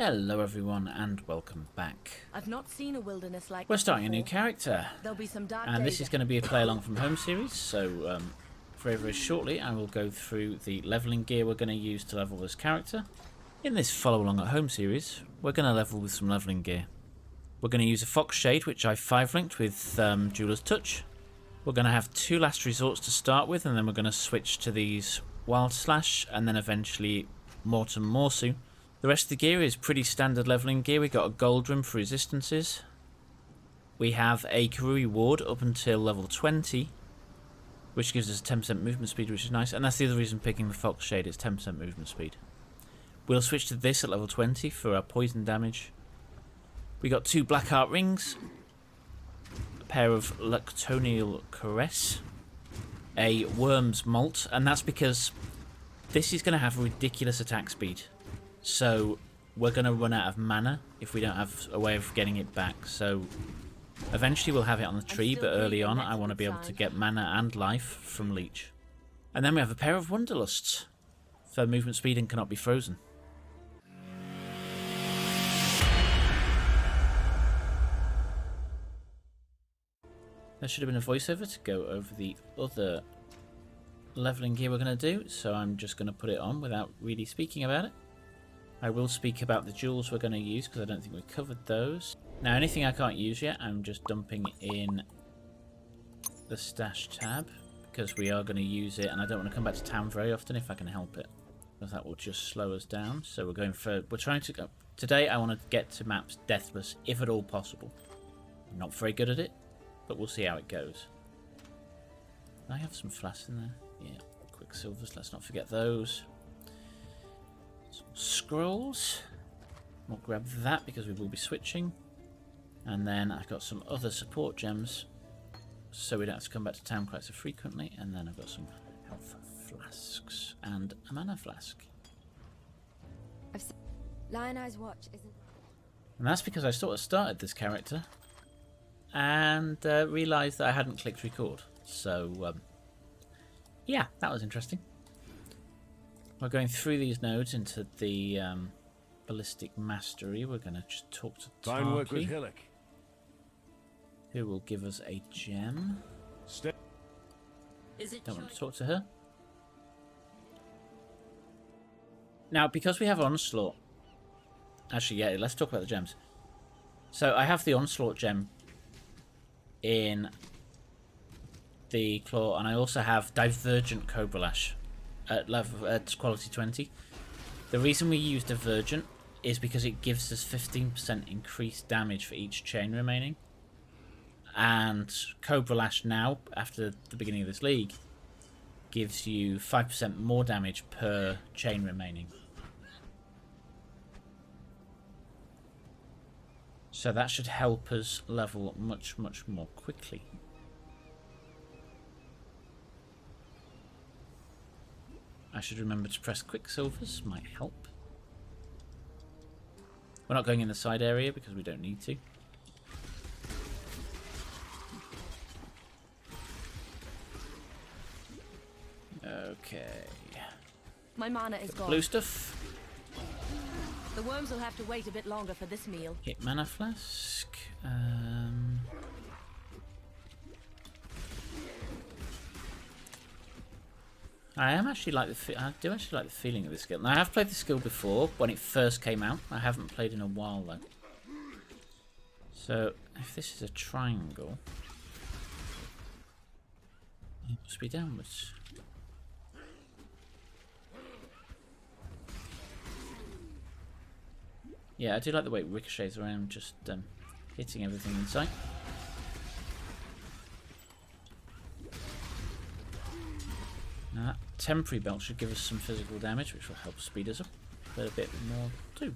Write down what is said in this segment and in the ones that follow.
Hello everyone and welcome back. I've not seen a wilderness like We're this starting a new before. character, There'll be some dark and days this is going to be a play along from home series, so very shortly I will go through the leveling gear we're going to use to level this character. In this follow along at home series, we're going to level with some leveling gear. We're going to use a Fox Shade, which I 5-linked with Jeweler's Touch. We're going to have 2 last resorts to start with, and then we're going to switch to these Wild Slash, and then eventually Mortem Morsu. The rest of the gear is pretty standard leveling gear. We got a gold rim for resistances. We have a Karui Ward up until level 20, which gives us 10% movement speed, which is nice. And that's the other reason picking the Fox Shade, it's 10% movement speed. We'll switch to this at level 20 for our poison damage. We got 2 Blackheart Rings, a pair of Luctonial Caress, a Worm's Malt, and that's because this is going to have a ridiculous attack speed. So we're going to run out of mana if we don't have a way of getting it back. So eventually we'll have it on the tree, but early on I want to be able to get mana and life from Leech. And then we have a pair of Wanderlusts for movement speed and cannot be frozen. There should have been a voiceover to go over the other leveling gear we're going to do, so I'm just going to put it on without really speaking about it. I will speak about the jewels we're going to use because I don't think we covered those. Now anything I can't use yet, I'm just dumping in the stash tab because we are going to use it, and I don't want to come back to town very often if I can help it, because that will just slow us down. So we're trying to go. Today I want to get to maps deathless if at all possible. I'm not very good at it, but we'll see how it goes. I have some flasks in there. Yeah, Quicksilvers, let's not forget those. Some scrolls. We'll grab that because we will be switching. And then I've got some other support gems so we don't have to come back to town quite so frequently. And then I've got some health flasks and a mana flask. Lion Eye's watch isn't. And that's because I sort of started this character and realised that I hadn't clicked record. So yeah, that was interesting. We're going through these nodes into the Ballistic Mastery. We're going to just talk to Fine work with Tarky, Hillock. who will give us a gem. Is it Don't want to talk to her. Now, because we have Onslaught... Actually, yeah, let's talk about the gems. So, I have the Onslaught gem in the Claw, and I also have Divergent Cobra Lash at quality 20. The reason we use Divergent is because it gives us 15% increased damage for each chain remaining. And Cobra Lash now, after the beginning of this league, gives you 5% more damage per chain remaining. So that should help us level much more quickly. I should remember to press Quicksilvers, might help. We're not going in the side area because we don't need to. Okay. My mana is gone. Blue stuff. The worms will have to wait a bit longer for this meal. Hit mana flask. I do actually like the feeling of this skill. Now, I have played the skill before when it first came out. I haven't played in a while though. So if this is a triangle, it must be downwards. Yeah, I do like the way it ricochets around, just hitting everything in sight. Now that temporary belt should give us some physical damage, which will help speed us up a bit more too.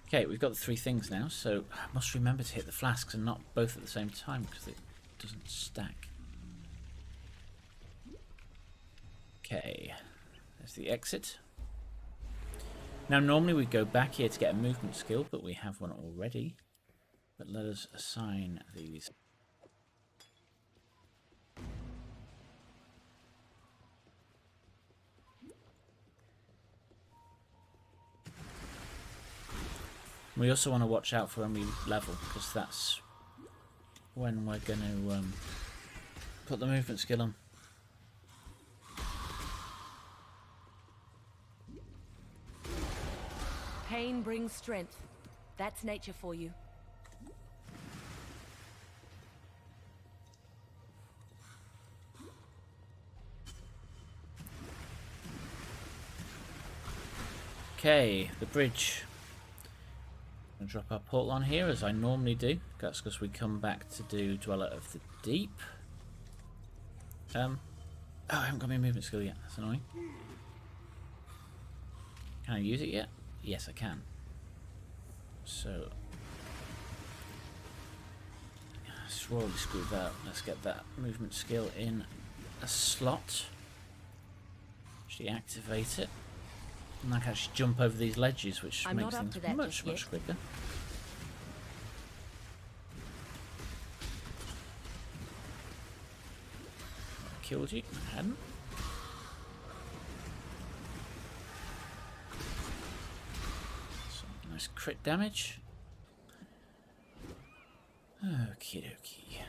Okay, we've got the 3 things now, so I must remember to hit the flasks and not both at the same time because it doesn't stack. Okay, there's the exit. Now normally we go back here to get a movement skill, but we have one already. But let us assign these. We also want to watch out for when we level, because that's when we're going to put the movement skill on. Pain brings strength. That's nature for you. Okay, the bridge. I'm going to drop our portal on here as I normally do. That's because we come back to do Dweller of the Deep. Oh, I haven't got my movement skill yet. That's annoying. Can I use it yet? Yes, I can. So, let's royally screw that. Let's get that movement skill in a slot. Actually activate it. And I can actually jump over these ledges, which makes things much quicker. I killed you. I hadn't. Some nice crit damage. Okie dokie.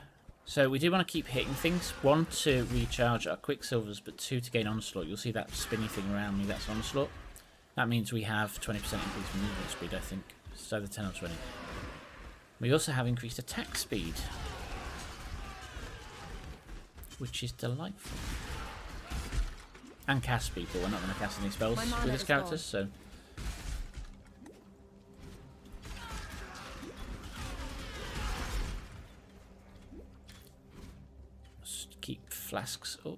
So we do want to keep hitting things. 1 to recharge our quicksilvers, but 2 to gain onslaught. You'll see that spinny thing around me, that's onslaught. That means we have 20% increase in movement speed, I think. It's either 10 or 20. We also have increased attack speed, which is delightful. And cast speed, but we're not going to cast any spells with this character, so... Just keep flasks up.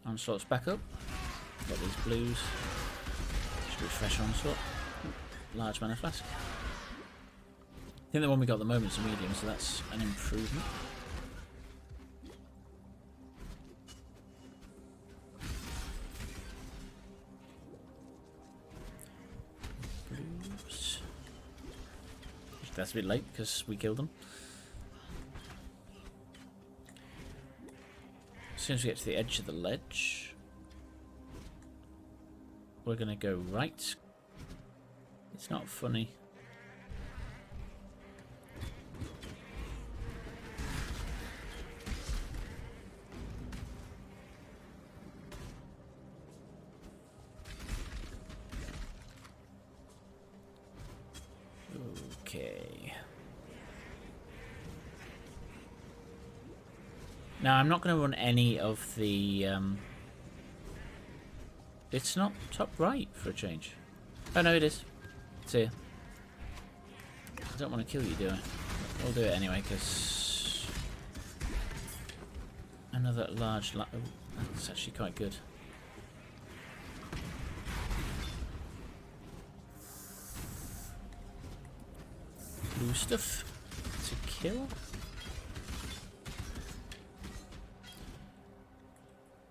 Onslaught's back up. Got these blues. Should refresh onslaught. Large mana flask. I think the one we got at the moment is a medium, so that's an improvement. Blues. That's a bit late because we killed them. As soon as we get to the edge of the ledge, we're going to go right. It's not funny. Okay. Now, I'm not going to run any of the... It's not top right for a change. Oh, no, it is. It's here. I don't want to kill you, do I? We'll do it anyway, because... Another large... Oh, that's actually quite good. Blue stuff to kill.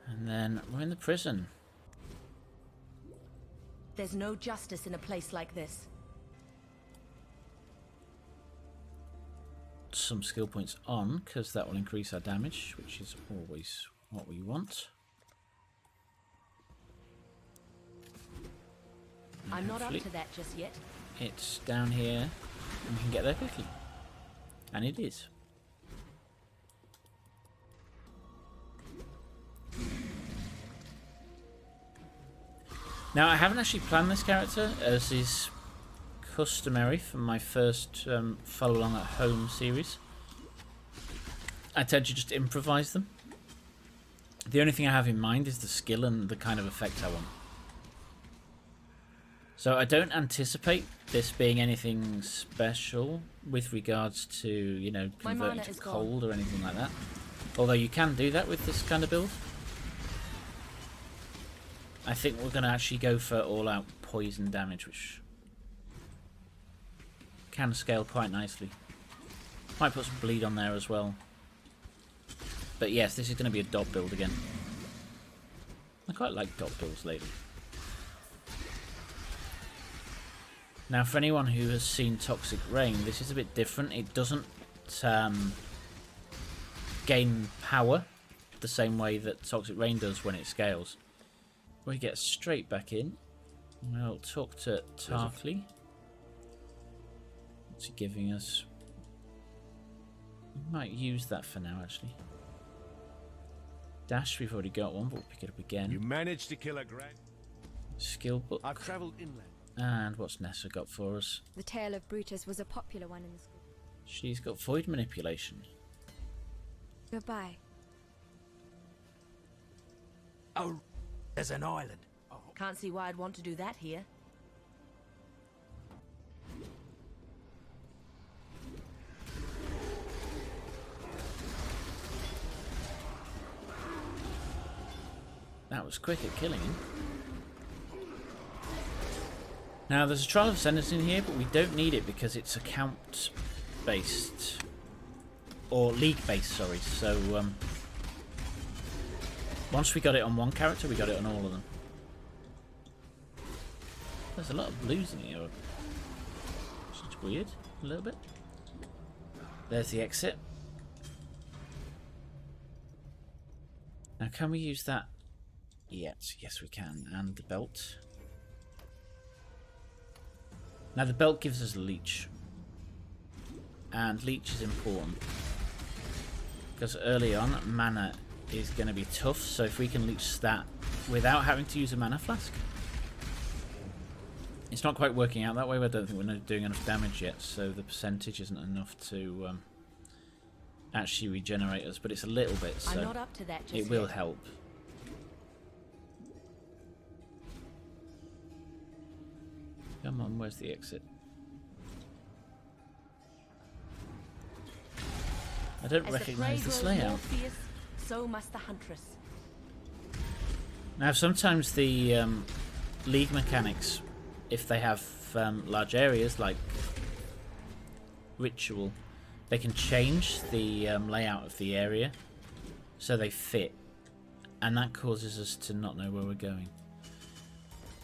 And then we're in the prison. There's no justice in a place like this. Some skill points on, because that will increase our damage, which is always what we want. And I'm not up to that just yet. It's down here, and we can get there quickly. And it is. Now, I haven't actually planned this character, as is customary for my first follow along at home series. I tend to just improvise them. The only thing I have in mind is the skill and the kind of effect I want. So I don't anticipate this being anything special with regards to, you know, converting to cold or anything like that. Although you can do that with this kind of build. I think we're going to actually go for all-out poison damage, which can scale quite nicely. Might put some bleed on there as well. But yes, this is going to be a dot build again. I quite like dot builds lately. Now, for anyone who has seen Toxic Rain, this is a bit different. It doesn't gain power the same way that Toxic Rain does when it scales. we get straight back in. We'll talk to Tarkley. What's he giving us? We might use that for now, actually. Dash, we've already got one, but we'll pick it up again. You managed to kill a grand. Skill book. I've travelled inland. And what's Nessa got for us? The tale of Brutus was a popular one in the school. She's got void manipulation. Goodbye. Oh, there's an island. Can't see why I'd want to do that here. That was quick at killing him. Now, there's a Trial of Ascendance in here, but we don't need it because it's account-based. Or League-based, sorry. So, once we got it on one character, we got it on all of them. There's a lot of blues in here. Which is weird, a little bit. There's the exit. Now, can we use that? Yes we can. And the belt. Now the belt gives us leech. And leech is important. Because early on, mana is going to be tough. So if we can leech that without having to use a mana flask. It's not quite working out that way. I don't think we're doing enough damage yet. So the percentage isn't enough to actually regenerate us. But it's a little bit. So I'm not up to that just it will yet. help. Come on, where's the exit? I don't As recognise the this prey grows more layout. fierce, so must the huntress. Now, sometimes the league mechanics, if they have large areas like Ritual, they can change the layout of the area so they fit, and that causes us to not know where we're going.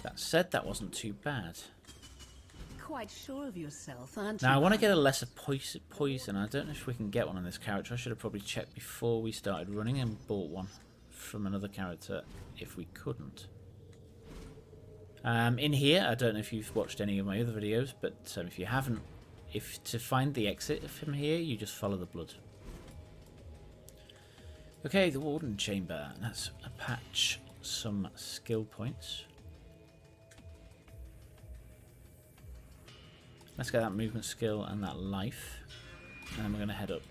That said, that wasn't too bad. Quite sure of yourself, aren't you? Now, I want to get a lesser poison. I don't know if we can get one on this character. I should have probably checked before we started running and bought one from another character if we couldn't. In here, I don't know if you've watched any of my other videos, but if you haven't, to find the exit from here, you just follow the blood. Okay, the Warden Chamber. Let's patch some skill points. Let's get that movement skill and that life. And then we're going to head up.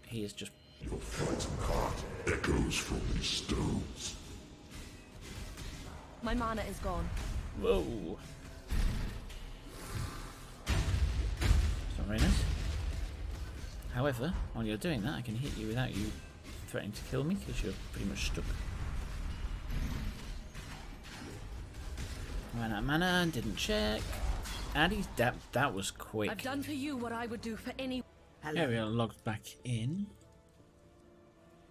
He is just... Your frightened heart echoes from these stones. My mana is gone. Whoa! It's not very nice. However, while you're doing that, I can hit you without you threatening to kill me, because you're pretty much stuck. Ran out of mana and didn't check. And he's that was quick. I've done for you what I would do for any... There we are, logged back in.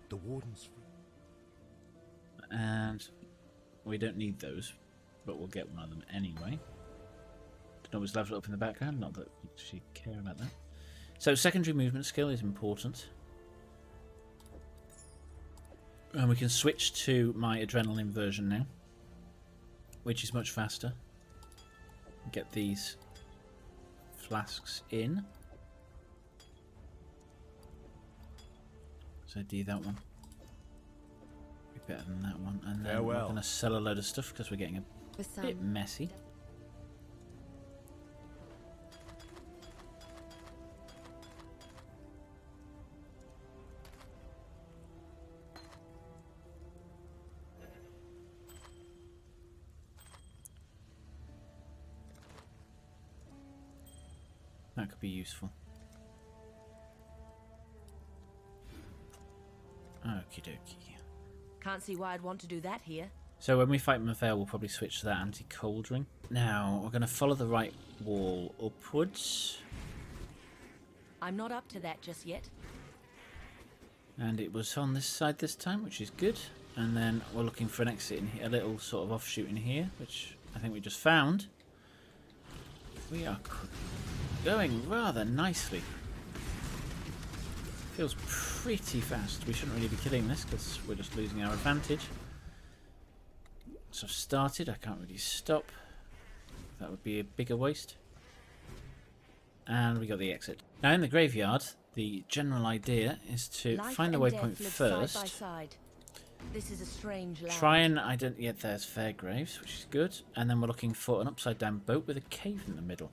The warden's free. And we don't need those, but we'll get one of them anyway. Can always level it up in the background, not that we actually care about that. So secondary movement skill is important. And we can switch to my adrenaline version now, which is much faster. Get these flasks in. So do that one. Be better than that one. And then we're going to sell a load of stuff because we're getting a bit messy. That could be useful. Okie dokie. Can't see why I'd want to do that here. So when we fight Mafel, we'll probably switch to that anti-cold Now, we're going to follow the right wall upwards. I'm not up to that just yet. And it was on this side this time, which is good. And then we're looking for an exit in here, a little sort of offshoot in here, which I think we just found. We are going rather nicely. Feels pretty fast. We shouldn't really be killing this because we're just losing our advantage. once I've started, I can't really stop. That would be a bigger waste. And we got the exit. Now in the graveyard, the general idea is to Life find the and waypoint death live first. Side by side. This is a strange land. Try and identify. Yeah, there's Fairgraves, which is good. And then we're looking for an upside down boat with a cave in the middle.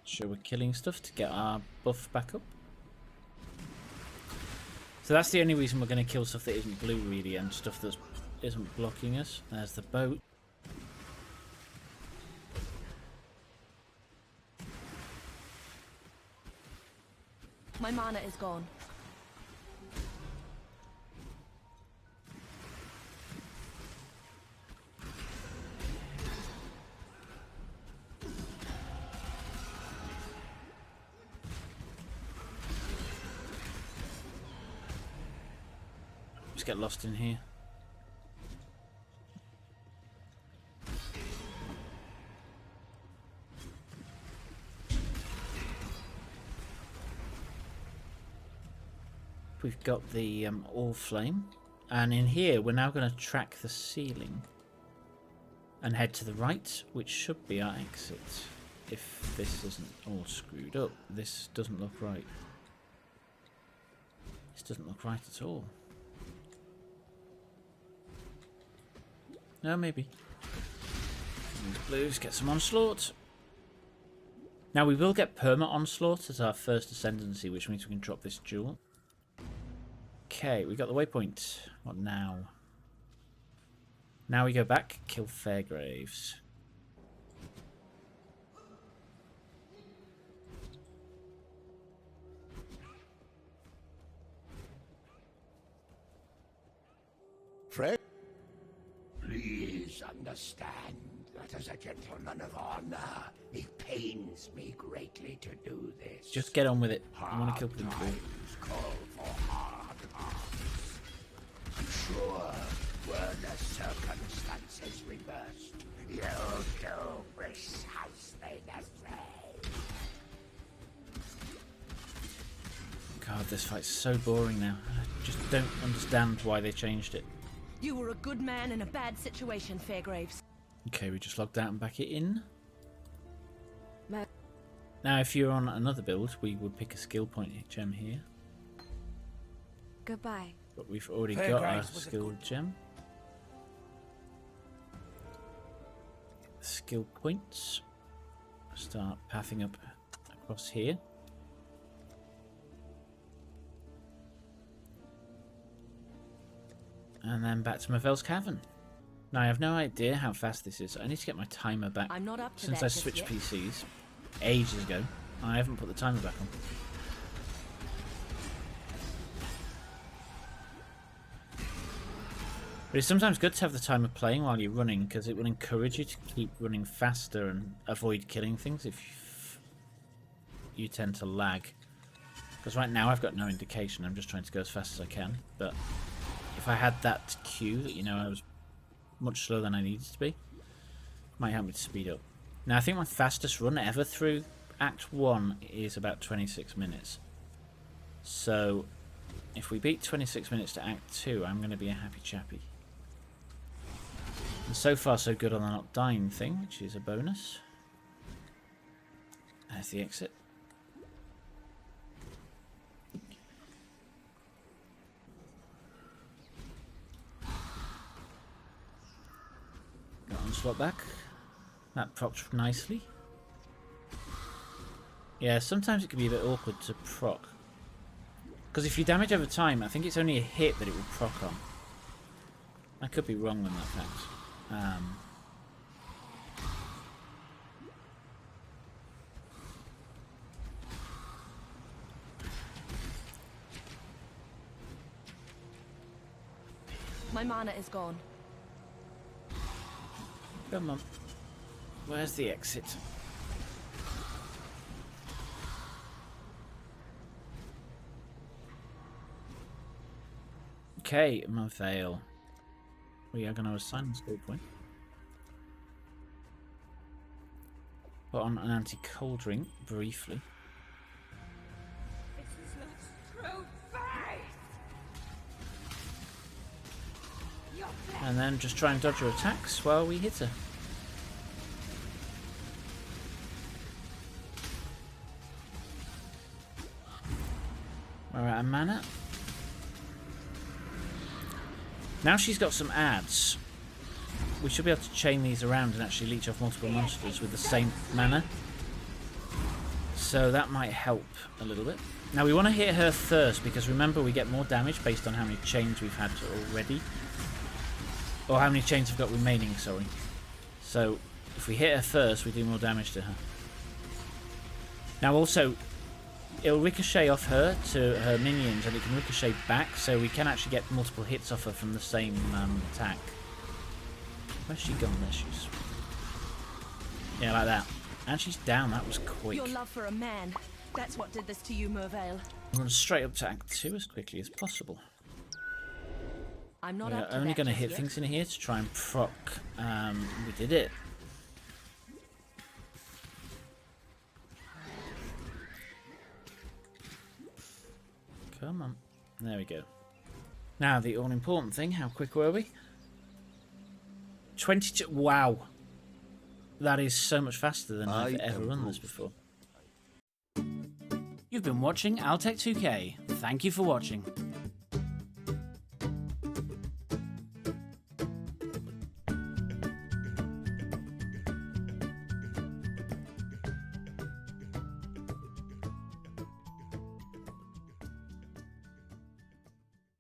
Sure, we're killing stuff to get our buff back up. So that's the only reason we're going to kill stuff that isn't blue, really, and stuff that isn't blocking us. There's the boat. My mana is gone. Just get lost in here. We've got the all flame, and in here we're now going to track the ceiling and head to the right, which should be our exit. If this isn't all screwed up, this doesn't look right. This doesn't look right at all. No, maybe. These blues get some onslaught. Now we will get perma onslaught as our first ascendancy, which means we can drop this jewel. Okay, we got the waypoint. What now? Now we go back, kill Fairgraves. Fred? Please understand that as a gentleman of honor, it pains me greatly to do this. Just get on with it. I want to kill people. Times call for hard hearts. I'm sure were the circumstances reversed, you'll do precisely the same. God, this fight's so boring now. I just don't understand why they changed it. You were a good man in a bad situation, Fairgraves. Okay, we just logged out and back it in. No. Now, if you're on another build, we would pick a skill point gem here. Goodbye. But we've already Fairgraves got our was a skill good- gem. Skill points. Start pathing up across here. And then back to Mavel's Cavern. Now I have no idea how fast this is. I need to get my timer back. I'm not up to Since that I just switched yet. PCs ages ago, I haven't put the timer back on. But it's sometimes good to have the timer playing while you're running, because it will encourage you to keep running faster and avoid killing things if you tend to lag. Because right now I've got no indication, I'm just trying to go as fast as I can. But if I had that cue that, you know, I was much slower than I needed to be, it might help me to speed up. Now I think my fastest run ever through Act 1 is about 26 minutes. So if we beat 26 minutes to Act 2, I'm going to be a happy chappy. And so far so good on the not dying thing, which is a bonus. There's the exit. Got onslaught back. That procs nicely. Yeah, sometimes it can be a bit awkward to proc. Because if you damage over time, I think it's only a hit that it will proc on. I could be wrong on that fact. My mana is gone. Come on. Where's the exit? Okay, Mavel. We are going to assign the skill point. Put on an anti-cold drink briefly. And then just try and dodge her attacks while we hit her. We're out of mana. Now she's got some adds. We should be able to chain these around and actually leech off multiple monsters with the same mana. So that might help a little bit. Now we want to hit her first because remember we get more damage based on how many chains we've had already. Or how many chains we've got remaining, sorry. So if we hit her first we do more damage to her. Now also it'll ricochet off her to her minions and it can ricochet back, so we can actually get multiple hits off her from the same attack. Where's she gone? There she is. Yeah, like that. And she's down. That was quick. Your love for a man. That's what did this to you, Mervale. I'm going to straight up to Act 2 as quickly as possible. I'm not We're up to only that going to just hit yet. things in here to try and proc. We did it. Come on. There we go. Now, the all-important thing. How quick were we? 22. Wow. That is so much faster than I've ever run this before. You've been watching Altec 2K. Thank you for watching.